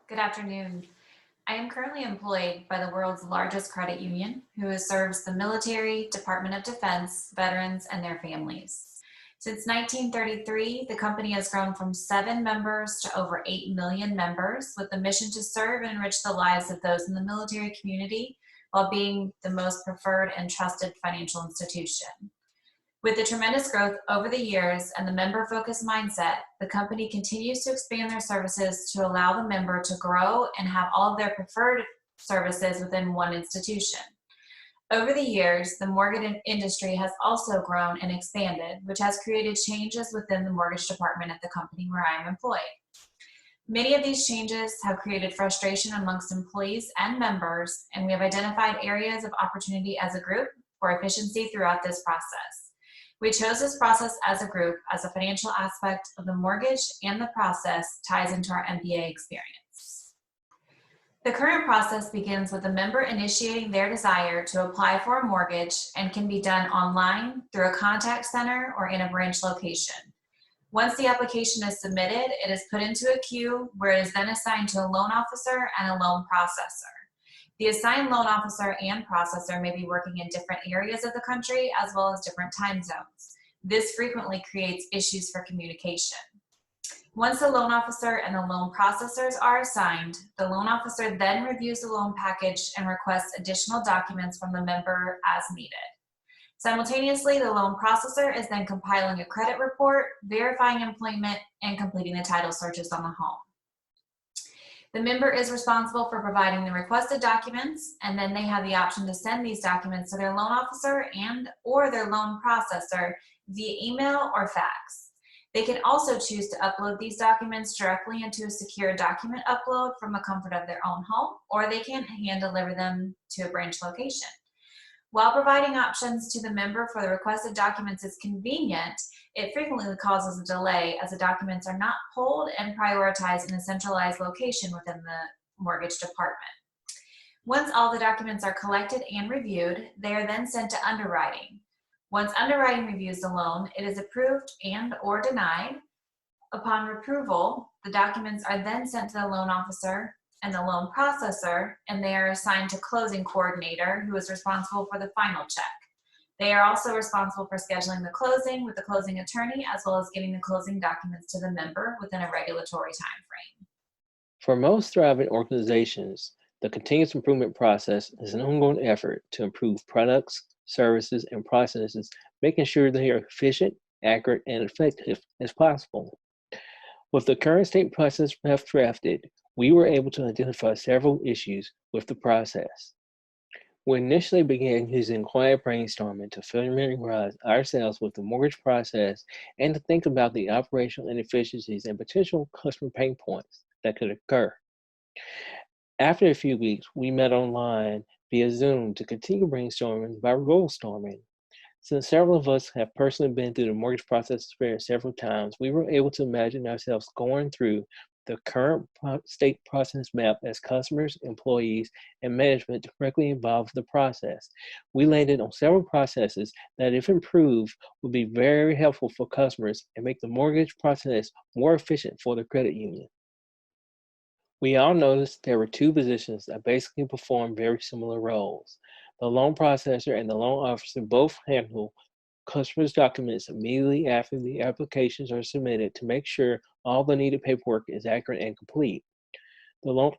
Good afternoon. I am currently employed by the world's largest credit union, who serves the military, Department of Defense, veterans, and their families. Since 1933, the company has grown from 7 members to over 8 million members, with the mission to serve and enrich the lives of those in the military community while being the most preferred and trusted financial institution. With the tremendous growth over the years and the member-focused mindset, the company continues to expand their services to allow the member to grow and have all of their preferred services within one institution. Over the years, the mortgage industry has also grown and expanded, which has created changes within the mortgage department at the company where I am employed. Many of these changes have created frustration amongst employees and members, and we have identified areas of opportunity as a group for efficiency throughout this process. We chose this process as a group as a financial aspect of the mortgage, and the process ties into our MBA experience. The current process begins with the member initiating their desire to apply for a mortgage and can be done online, through a contact center, or in a branch location. Once the application is submitted, it is put into a queue where it is then assigned to a loan officer and a loan processor. The assigned loan officer and processor may be working in different areas of the country as well as different time zones. This frequently creates issues for communication. Once the loan officer and the loan processors are assigned, the loan officer then reviews the loan package and requests additional documents from the member as needed. Simultaneously, the loan processor is then compiling a credit report, verifying employment, and completing the title searches on the home. The member is responsible for providing the requested documents, and then they have the option to send these documents to their loan officer and or their loan processor via email or fax. They can also choose to upload these documents directly into a secure document upload from the comfort of their own home, or they can hand deliver them to a branch location. While providing options to the member for the requested documents is convenient, it frequently causes a delay as the documents are not pulled and prioritized in a centralized location within the mortgage department. Once all the documents are collected and reviewed, they are then sent to underwriting. Once underwriting reviews the loan, it is approved and or denied. Upon approval, the documents are then sent to the loan officer and the loan processor, and they are assigned to closing coordinator, who is responsible for the final check. They are also responsible for scheduling the closing with the closing attorney, as well as getting the closing documents to the member within a regulatory time frame. For most thriving organizations, the continuous improvement process is an ongoing effort to improve products, services, and processes, making sure they are efficient, accurate, and effective as possible. With the current state process we have drafted, we were able to identify several issues with the process. We initially began using quiet brainstorming to familiarize ourselves with the mortgage process and to think about the operational inefficiencies and potential customer pain points that could occur. After a few weeks, we met online via Zoom to continue brainstorming by goal storming. Since several of us have personally been through the mortgage process experience several times, we were able to imagine ourselves going through the current state process map as customers, employees, and management directly involved in the process. We landed on several processes that, if improved, would be very helpful for customers and make the mortgage process more efficient for the credit union. We all noticed there were 2 positions that basically perform very similar roles. The loan processor and the loan officer both handle customers' documents immediately after the applications are submitted to make sure all the needed paperwork is accurate and complete. The loan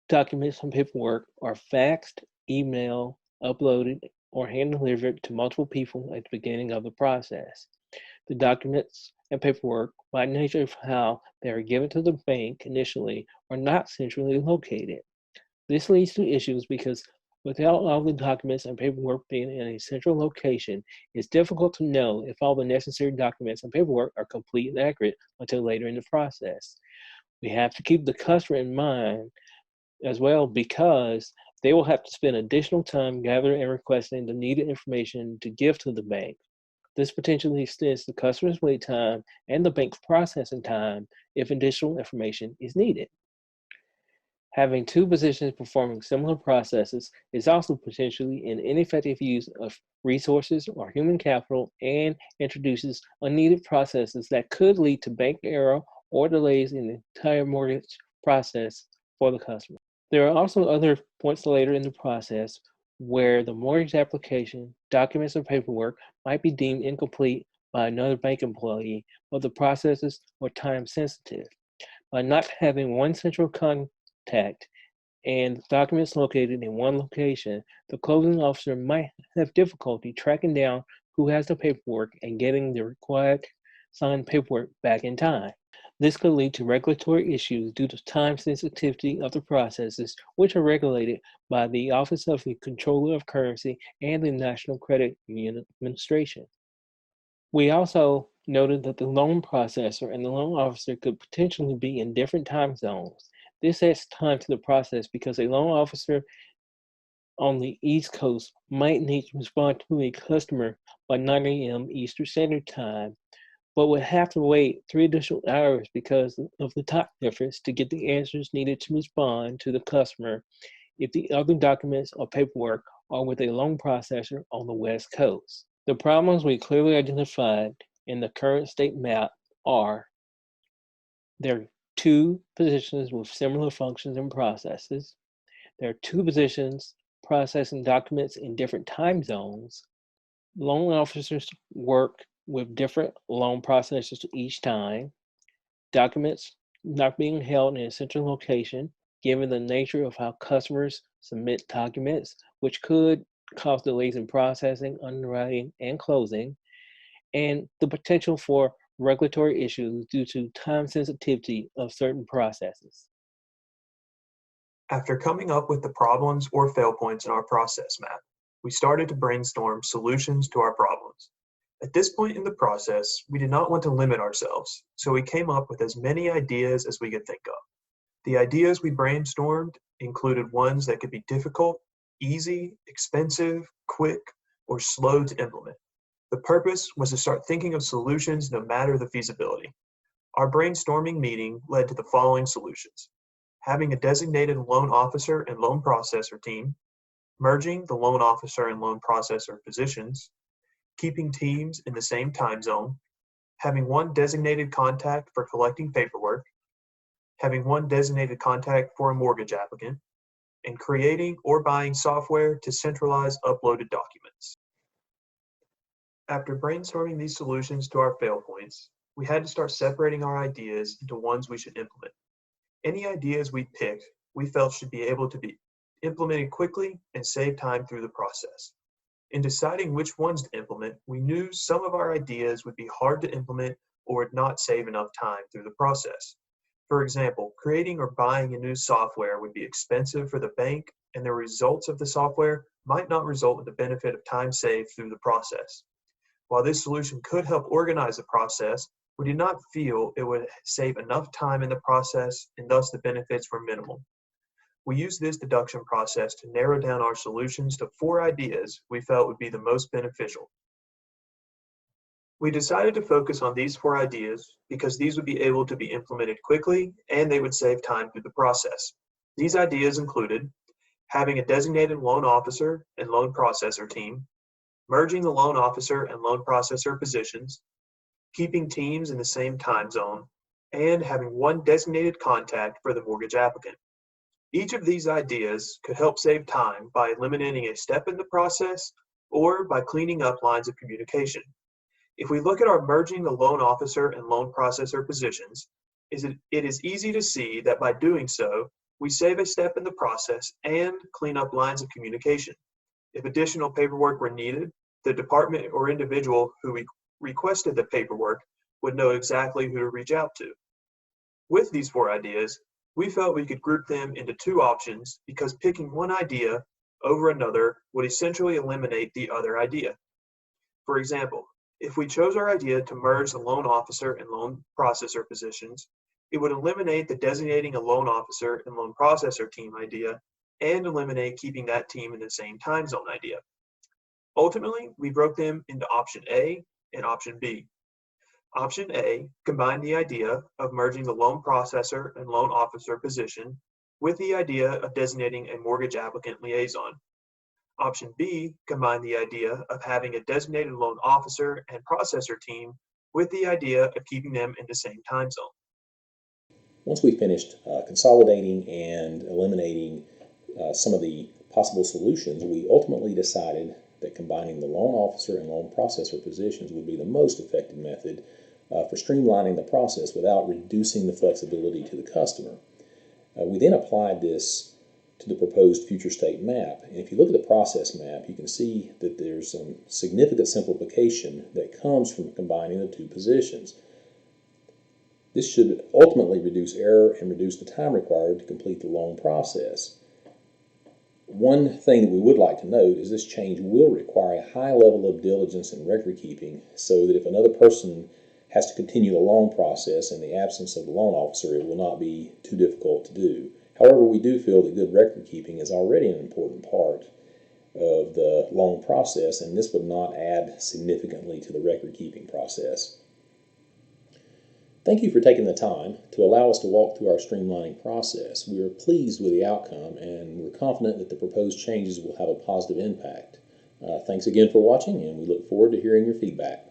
documents and paperwork are faxed, emailed, uploaded, or hand-delivered to multiple people at the beginning of the process. The documents and paperwork, by nature of how they are given to the bank initially, are not centrally located. This leads to issues because without all the documents and paperwork being in a central location, it's difficult to know if all the necessary documents and paperwork are complete and accurate until later in the process. We have to keep the customer in mind as well, because they will have to spend additional time gathering and requesting the needed information to give to the bank. This potentially extends the customer's wait time and the bank's processing time if additional information is needed. Having 2 positions performing similar processes is also potentially an ineffective use of resources or human capital, and introduces unneeded processes that could lead to bank error or delays in the entire mortgage process for the customer. There are also other points later in the process where the mortgage application, documents, or paperwork might be deemed incomplete by another bank employee, but the processes are time sensitive. By not having one central contact and documents located in one location, the closing officer might have difficulty tracking down who has the paperwork and getting the required signed paperwork back in time. This could lead to regulatory issues due to time sensitivity of the processes, which are regulated by the Office of the Comptroller of Currency and the National Credit Union Administration. We also noted that the loan processor and the loan officer could potentially be in different time zones. This adds time to the process because a loan officer on the East Coast might need to respond to a customer by 9 a.m. Eastern Standard Time, but would have to wait 3 additional hours because of the time difference to get the answers needed to respond to the customer if the other documents or paperwork are with a loan processor on the West Coast. The problems we clearly identified in the current state map are there are 2 positions with similar functions and processes. There are 2 positions processing documents in different time zones. Loan officers work with different loan processors each time. Documents not being held in a central location, given the nature of how customers submit documents, which could cause delays in processing, underwriting, and closing, and the potential for regulatory issues due to time sensitivity of certain processes. After coming up with the problems or fail points in our process map, we started to brainstorm solutions to our problems. At this point in the process, we did not want to limit ourselves, so we came up with as many ideas as we could think of. The ideas we brainstormed included ones that could be difficult, easy, expensive, quick, or slow to implement. The purpose was to start thinking of solutions no matter the feasibility. Our brainstorming meeting led to the following solutions: having a designated loan officer and loan processor team, merging the loan officer and loan processor positions, keeping teams in the same time zone, having one designated contact for collecting paperwork, having one designated contact for a mortgage applicant, and creating or buying software to centralize uploaded documents. After brainstorming these solutions to our fail points, we had to start separating our ideas into ones we should implement. Any ideas we picked, we felt should be able to be implemented quickly and save time through the process. In deciding which ones to implement, we knew some of our ideas would be hard to implement or would not save enough time through the process. For example, creating or buying a new software would be expensive for the bank, and the results of the software might not result in the benefit of time saved through the process. While this solution could help organize the process, we did not feel it would save enough time in the process, and thus the benefits were minimal. We used this deduction process to narrow down our solutions to 4 ideas we felt would be the most beneficial. We decided to focus on these 4 ideas because these would be able to be implemented quickly and they would save time through the process. These ideas included having a designated loan officer and loan processor team, merging the loan officer and loan processor positions, keeping teams in the same time zone, and having one designated contact for the mortgage applicant. Each of these ideas could help save time by eliminating a step in the process or by cleaning up lines of communication. If we look at our merging the loan officer and loan processor positions, it is easy to see that by doing so, we save a step in the process and clean up lines of communication. If additional paperwork were needed, the department or individual who requested the paperwork would know exactly who to reach out to. With these 4 ideas, we felt we could group them into 2 options because picking one idea over another would essentially eliminate the other idea. For example, if we chose our idea to merge the loan officer and loan processor positions, it would eliminate the designating a loan officer and loan processor team idea and eliminate keeping that team in the same time zone idea. Ultimately, we broke them into option A and option B. Option A combined the idea of merging the loan processor and loan officer position with the idea of designating a mortgage applicant liaison. Option B combined the idea of having a designated loan officer and processor team with the idea of keeping them in the same time zone. Once we finished consolidating and eliminating some of the possible solutions, we ultimately decided that combining the loan officer and loan processor positions would be the most effective method for streamlining the process without reducing the flexibility to the customer. We then applied this to the proposed future state map. And if you look at the process map, you can see that there's some significant simplification that comes from combining the two positions. This should ultimately reduce error and reduce the time required to complete the loan process. One thing that we would like to note is this change will require a high level of diligence and record keeping, so that if another person has to continue the loan process in the absence of the loan officer, it will not be too difficult to do. However, we do feel that good record keeping is already an important part of the loan process, and this would not add significantly to the record keeping process. Thank you for taking the time to allow us to walk through our streamlining process. We are pleased with the outcome, and we're confident that the proposed changes will have a positive impact. Thanks again for watching, and we look forward to hearing your feedback.